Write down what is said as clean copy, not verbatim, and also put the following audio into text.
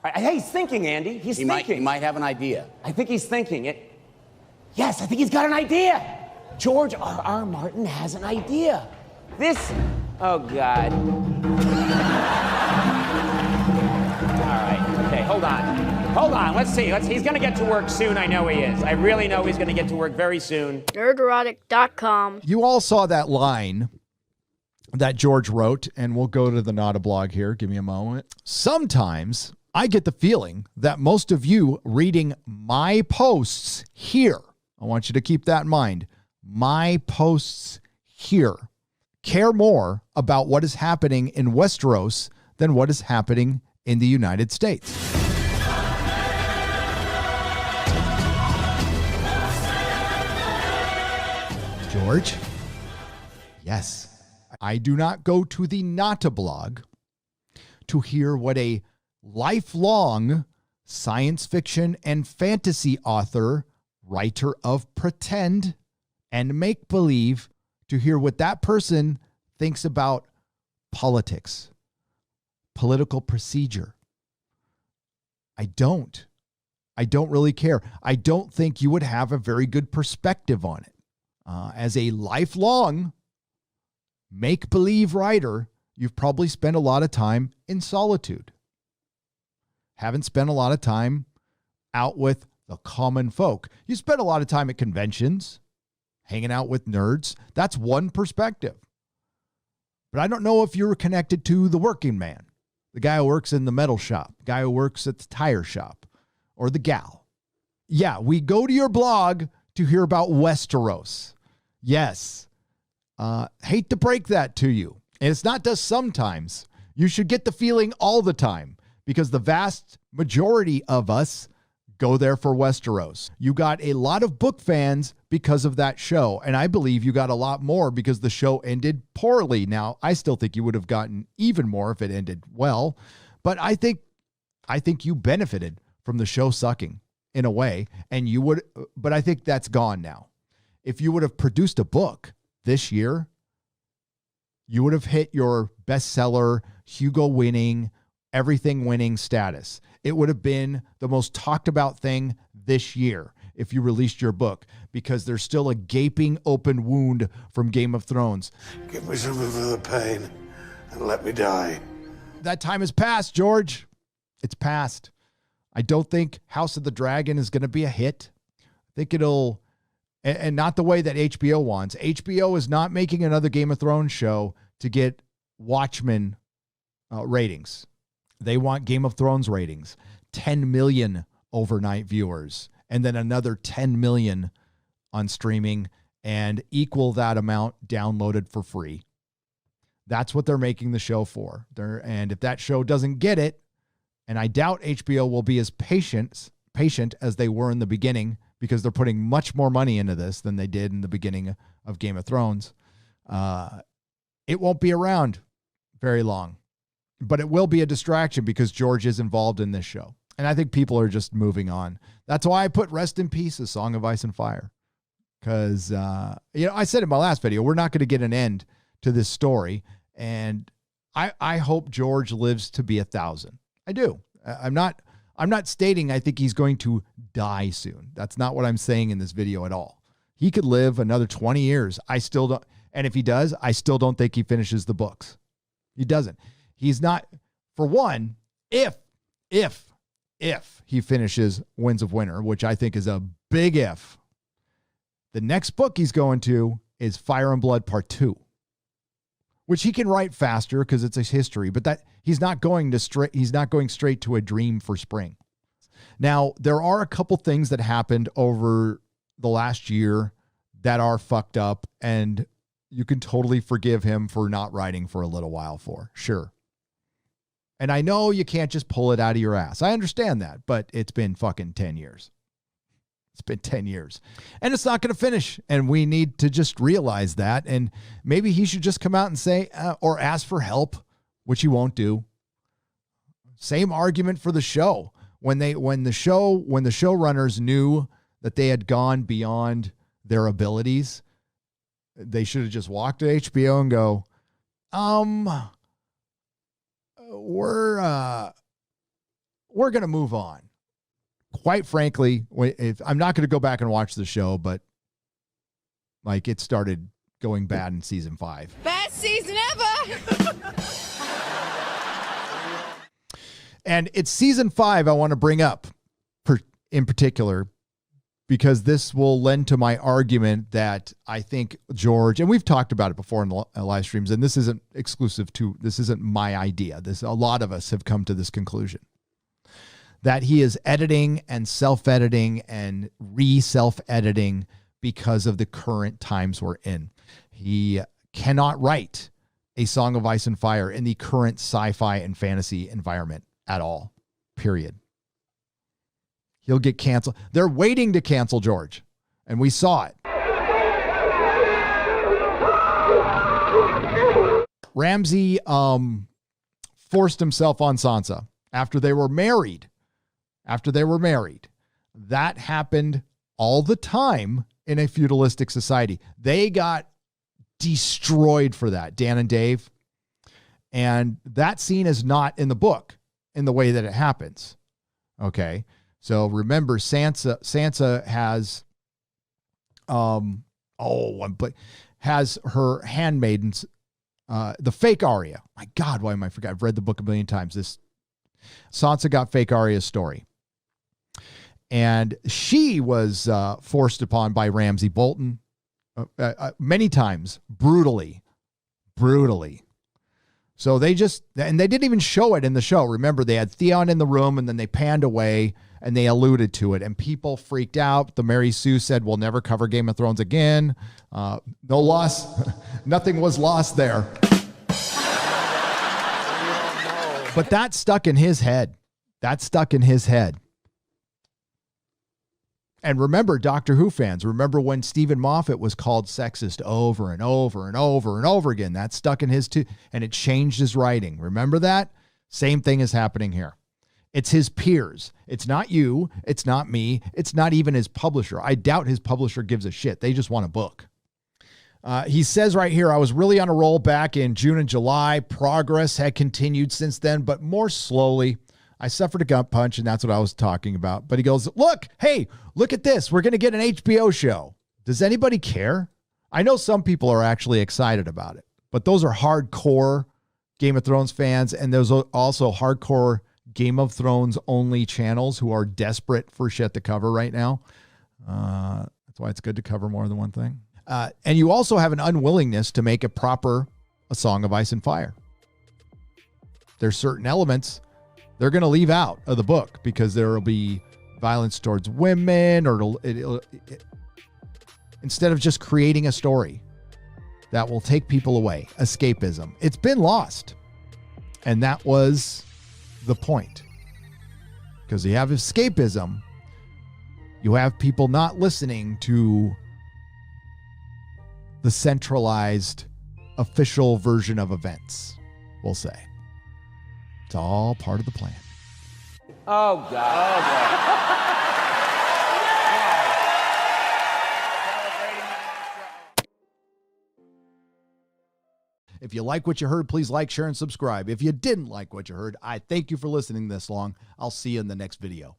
Hey, he's thinking, Andy. He's thinking. He might have an idea. I think he's thinking it. Yes, I think he's got an idea. George R.R. Martin has an idea. This, oh God. All right, okay, hold on, let's see. He's gonna get to work soon, I know he is. I really know he's gonna get to work very soon. Nerdrotic.com. You all saw that line that George wrote, and we'll go to the Nada blog here. Give me a moment. Sometimes I get the feeling that most of you reading my posts here, I want you to keep that in mind, my posts here, care more about what is happening in Westeros than what is happening in the United States. George? Yes. I do not go to the Nata blog to hear what a lifelong science fiction and fantasy author, writer of pretend and make-believe, to hear what that person thinks about politics, political procedure. I don't really care. I don't think you would have a very good perspective on it. As a lifelong make-believe writer, you've probably spent a lot of time in solitude. Haven't spent a lot of time out with the common folk. You spent a lot of time at conventions, hanging out with nerds. That's one perspective. But I don't know if you're connected to the working man, the guy who works in the metal shop, the guy who works at the tire shop, or the gal. Yeah, we go to your blog to hear about Westeros. Yes. Hate to break that to you. And it's not just sometimes. You should get the feeling all the time, because the vast majority of us go there for Westeros. You got a lot of book fans because of that show, and I believe you got a lot more because the show ended poorly. Now, I still think you would have gotten even more if it ended well, but I think you benefited from the show sucking in a way, but I think that's gone now. If you would have produced a book this year, you would have hit your bestseller, Hugo winning, everything winning status. It would have been the most talked about thing this year if you released your book, because there's still a gaping open wound from Game of Thrones. Give me something for the pain and let me die. That time has passed, George. It's past. I don't think House of the Dragon is going to be a hit. I think it'll, and not the way that HBO wants. HBO is not making another Game of Thrones show to get Watchmen ratings. They want Game of Thrones ratings, 10 million overnight viewers, and then another 10 million on streaming, and equal that amount downloaded for free. That's what they're making the show for. And if that show doesn't get it, and I doubt HBO will be as patient as they were in the beginning, because they're putting much more money into this than they did in the beginning of Game of Thrones, it won't be around very long. But it will be a distraction because George is involved in this show. And I think people are just moving on. That's why I put Rest in Peace, A Song of Ice and Fire. Because, I said in my last video, we're not going to get an end to this story. And I hope George lives to be 1,000. I do. I'm not stating I think he's going to die soon. That's not what I'm saying in this video at all. He could live another 20 years. I still don't. And if he does, I still don't think he finishes the books. He doesn't. He's not, for one, if he finishes Winds of Winter, which I think is a big if, the next book he's going to is Fire and Blood Part 2, which he can write faster because it's a history, but that he's not going straight to A Dream for Spring. Now, there are a couple things that happened over the last year that are fucked up, and you can totally forgive him for not writing for a little while for, sure. And I know you can't just pull it out of your ass. I understand that, but it's been fucking 10 years. It's been 10 years. And it's not going to finish. And we need to just realize that. And maybe he should just come out and say, or ask for help, which he won't do. Same argument for the show. When the showrunners knew that they had gone beyond their abilities, they should have just walked to HBO and go, we're we're going to move on. Quite frankly, I'm not going to go back and watch the show, but like it started going bad in season 5. Best season ever. And it's season 5 I want to bring up in particular, because this will lend to my argument that I think George, and we've talked about it before in the live streams, and this isn't this isn't my idea. A lot of us have come to this conclusion, that he is editing and self-editing and self-editing because of the current times we're in. He cannot write a Song of Ice and Fire in the current sci-fi and fantasy environment at all, period. He'll get canceled. They're waiting to cancel George, and we saw it. Ramsay forced himself on Sansa after they were married. That happened all the time in a feudalistic society. They got destroyed for that, Dan and Dave. And that scene is not in the book in the way that it happens. Okay. So remember, Sansa has, has her handmaidens, the fake Arya. My God, why am I forgetting? I've read the book a million times. Sansa got fake Arya's story. And she was forced upon by Ramsay Bolton many times, brutally. So they didn't even show it in the show. Remember, they had Theon in the room and then they panned away and they alluded to it and people freaked out. The Mary Sue said, we'll never cover Game of Thrones again. No loss. Nothing was lost there. But that stuck in his head. And remember, Doctor Who fans, remember when Stephen Moffat was called sexist over and over and over and over again? That stuck in his too, and it changed his writing. Remember that? Same thing is happening here. It's his peers. It's not you. It's not me. It's not even his publisher. I doubt his publisher gives a shit. They just want a book. He says right here, I was really on a roll back in June and July. Progress had continued since then, but more slowly. I suffered a gut punch, and that's what I was talking about. But he goes, look at this. We're going to get an HBO show. Does anybody care? I know some people are actually excited about it, but those are hardcore Game of Thrones fans, and there's also hardcore Game of Thrones only channels who are desperate for shit to cover right now. That's why it's good to cover more than one thing. And you also have an unwillingness to make a Song of Ice and Fire. There's certain elements they're going to leave out of the book because there will be violence towards women, or instead of just creating a story that will take people away. Escapism. It's been lost. And that was the point. Because you have escapism, you have people not listening to the centralized official version of events, we'll say. It's all part of the plan. Oh, God. If you like what you heard, please like, share, and subscribe. If you didn't like what you heard, I thank you for listening this long. I'll see you in the next video.